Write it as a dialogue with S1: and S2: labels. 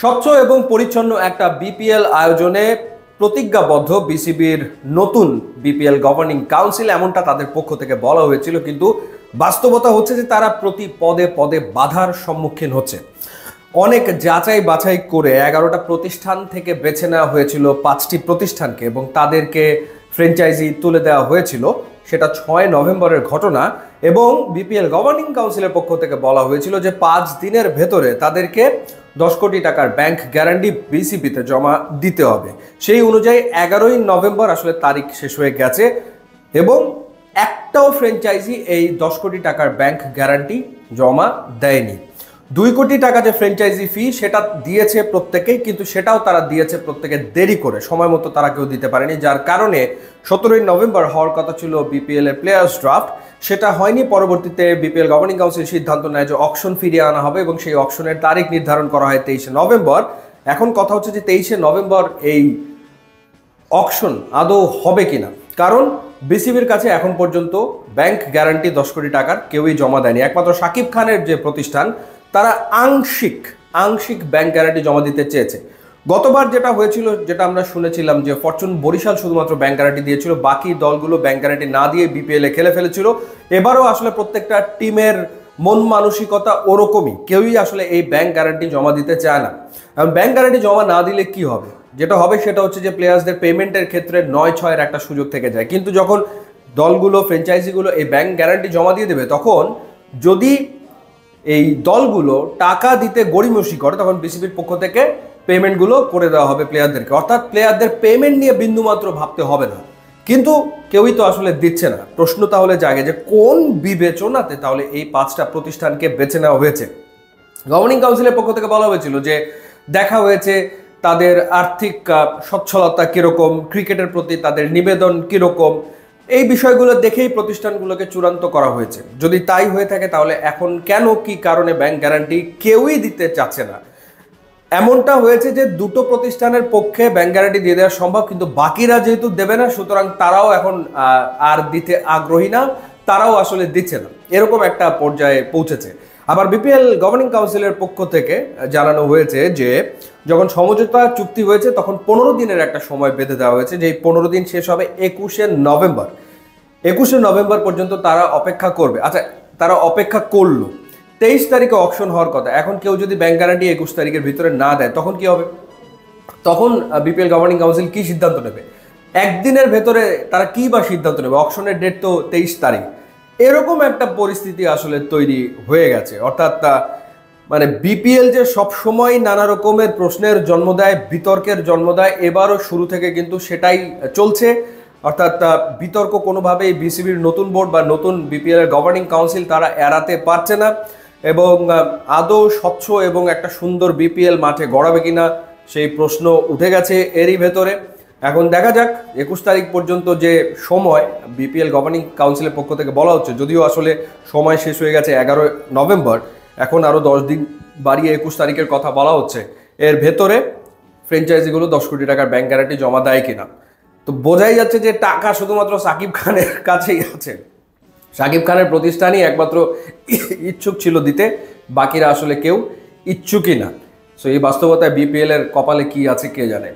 S1: স্বচ্ছ এবং পরিচ্ছন্ন একটা বিপিএল আয়োজনে প্রতিজ্ঞাবদ্ধ বিসিবির নতুন বিপিএল গভর্নিং কাউন্সিল, এমনটা তাদের পক্ষ থেকে বলা হয়েছিল। কিন্তু বাস্তবতা হচ্ছে যে তারা প্রতি পদে পদে বাধার সম্মুখীন হচ্ছে। অনেক যাচাই বাছাই করে 11টা প্রতিষ্ঠান থেকে বেছে নেওয়া হয়েছিল 5টি প্রতিষ্ঠানকে এবং তাদেরকে ফ্র্যাঞ্চাইজি তুলে দেওয়া হয়েছিল। সেটা 6 নভেম্বরের ঘটনা এবং বিপিএল গভর্নিং কাউন্সিলের পক্ষ থেকে বলা হয়েছিল যে 5 দিনের ভেতরে তাদেরকে 10 কোটি টাকার ব্যাংক গ্যারান্টি বিসিবিতে জমা দিতে হবে। সেই অনুযায়ী 11ই নভেম্বর আসলে তারিখ শেষ হয়ে গেছে এবং একটাও ফ্র্যাঞ্চাইজি এই 10 কোটি টাকার ব্যাংক গ্যারান্টি জমা দেয়নি। 2 কোটি টাকা যে ফ্র্যাঞ্চাইজি ফি সেটা দিয়েছে প্রত্যেকেই, কিন্তু সেটাও তারা দিয়েছে প্রত্যেকে দেরি করে, সময় মতো তারা কেউ দিতে পারেনি, যার কারণে 17ই নভেম্বর হওয়ার কথা ছিল বিপিএল এর প্লেয়ার্স ড্রাফট, সেটা হয়নি। পরবর্তীতে বিপিএল গভর্নিং কাউন্সিল সিদ্ধান্ত নেয় যে অকশন ফিরিয়ে আনা হবে এবং সেই অকশনের তারিখ নির্ধারণ করা হয় 23শে নভেম্বর। এখন কথা হচ্ছে যে 23শে নভেম্বর এই অকশন আদৌ হবে কিনা, কারণ বিসিবির কাছে এখন পর্যন্ত ব্যাংক গ্যারান্টি 10 কোটি টাকার কেউই জমা দেয়নি। একমাত্র সাকিব খানের যে প্রতিষ্ঠান তারা আংশিক ব্যাংক গ্যারান্টি জমা দিতে চেয়েছে। গতবার যেটা হয়েছিল, যেটা আমরা শুনেছিলাম যে ফরচুন বরিশাল শুধুমাত্র ব্যাংক গ্যারান্টি দিয়েছিল, বাকি দলগুলো ব্যাংক গ্যারান্টি না দিয়ে বিপিএল এ খেলে ফেলেছিল। এবারও আসলে প্রত্যেকটা টিমের মন মানসিকতা ওরকমই, কেউই আসলে এই ব্যাংক গ্যারান্টি জমা দিতে চায় না। এবং ব্যাংক গ্যারান্টি জমা না দিলে কি হবে, যেটা হবে সেটা হচ্ছে যে প্লেয়ার্সদের পেমেন্টের ক্ষেত্রে 9/6 একটা সুযোগ থেকে যায়। কিন্তু যখন দলগুলো ফ্র্যাঞ্চাইজিগুলো এই ব্যাংক গ্যারান্টি জমা দিয়ে দেবে, তখন যদি এই দলগুলো টাকা দিতে গড়িমসি করে, তখন বিসিবির পক্ষ থেকে পেমেন্টগুলো করে দেওয়া হবে প্লেয়ারদেরকে, অর্থাৎ প্লেয়ারদের পেমেন্ট নিয়ে বিন্দুমাত্র ভাবতে হবে না। কিন্তু কেউই তো আসলে দিচ্ছে না। প্রশ্ন তাহলে জাগে যে কোন বিবেচনাতে তাহলে এই 5টা প্রতিষ্ঠানকে বেছে নেওয়া হয়েছে। গভর্নিং কাউন্সিলের পক্ষ থেকে বলা হয়েছিল যে দেখা হয়েছে তাদের আর্থিক সচ্ছলতা কিরকম, ক্রিকেটের প্রতি তাদের নিবেদন কিরকম, এই বিষয়গুলো দেখেই প্রতিষ্ঠানগুলোকে চূড়ান্ত করা হয়েছে। যদি তাই হয়ে থাকে তাহলে এখন কেন, কি কারণে ব্যাংক গ্যারান্টি কেউই দিতে চাচ্ছে না? এমনটা হয়েছে যে 2টো প্রতিষ্ঠানের পক্ষে ব্যাংক গ্যারান্টি দিয়ে দেওয়া সম্ভব, কিন্তু বাকিরা যেহেতু দেবে না, সুতরাং তারাও এখন আর দিতে আগ্রহী না, তারাও আসলে দিচ্ছে না, এরকম একটা পর্যায়ে পৌঁছেছে। আবার বিপিএল গভর্নিং কাউন্সিলের পক্ষ থেকে জানানো হয়েছে যে যখন সমঝোতা চুক্তি হয়েছে তখন 15 দিনের একটা সময় বেঁধে দেওয়া হয়েছে, যে 15 দিন শেষ হবে 21শে নভেম্বর। 21শে নভেম্বর পর্যন্ত তারা অপেক্ষা করবে। আচ্ছা, তারা অপেক্ষা করলো, 23 তারিখে অকশন হওয়ার কথা। এখন কেউ যদি ব্যাংক গ্যারান্টি 21 তারিখের ভিতরে না দেয়, তখন কি হবে? তখন বিপিএল গভর্নিং কাউন্সিল কি সিদ্ধান্ত নেবে? একদিনের ভেতরে তারা কি বা সিদ্ধান্ত নেবে? অকশনের ডেট তো 23 তারিখ। এরকম একটা পরিস্থিতি আসলে তৈরি হয়ে গেছে। অর্থাৎ মানে বিপিএল যে সবসময় নানা রকমের প্রশ্নের জন্ম দেয়, বিতর্কের জন্ম দেয়, এবারও শুরু থেকে কিন্তু সেটাই চলছে। অর্থাৎ বিতর্ক কোনোভাবেই বিসিবির নতুন বোর্ড বা নতুন বিপিএল এর গভর্নিং কাউন্সিল তারা এড়াতে পারছে না। এবং আদৌ স্বচ্ছ এবং একটা সুন্দর বিপিএল মাঠে গড়াবে কিনা সেই প্রশ্ন উঠে গেছে এরই ভেতরে। এখন দেখা যাক 21 তারিখ পর্যন্ত যে সময় বিপিএল গভর্নিং কাউন্সিলের পক্ষ থেকে বলা হচ্ছে, যদিও আসলে সময় শেষ হয়ে গেছে 11 নভেম্বর, এখন আরও 10 দিন বাড়িয়ে 21 তারিখের কথা বলা হচ্ছে। এর ভেতরে ফ্র্যাঞ্চাইজিগুলো 10 কোটি টাকার ব্যাংক গ্যারান্টি জমা দেয় কিনা। তো বোঝাই যাচ্ছে যে টাকা শুধুমাত্র সাকিব খানের কাছেই আছে। সাকিব খানের প্রতিষ্ঠানই একমাত্র ইচ্ছুক ছিল দিতে, বাকিরা আসলে কেউ ইচ্ছুকই না। সো এই বাস্তবতায় বিপিএল এর কপালে কি আছে কে জানে।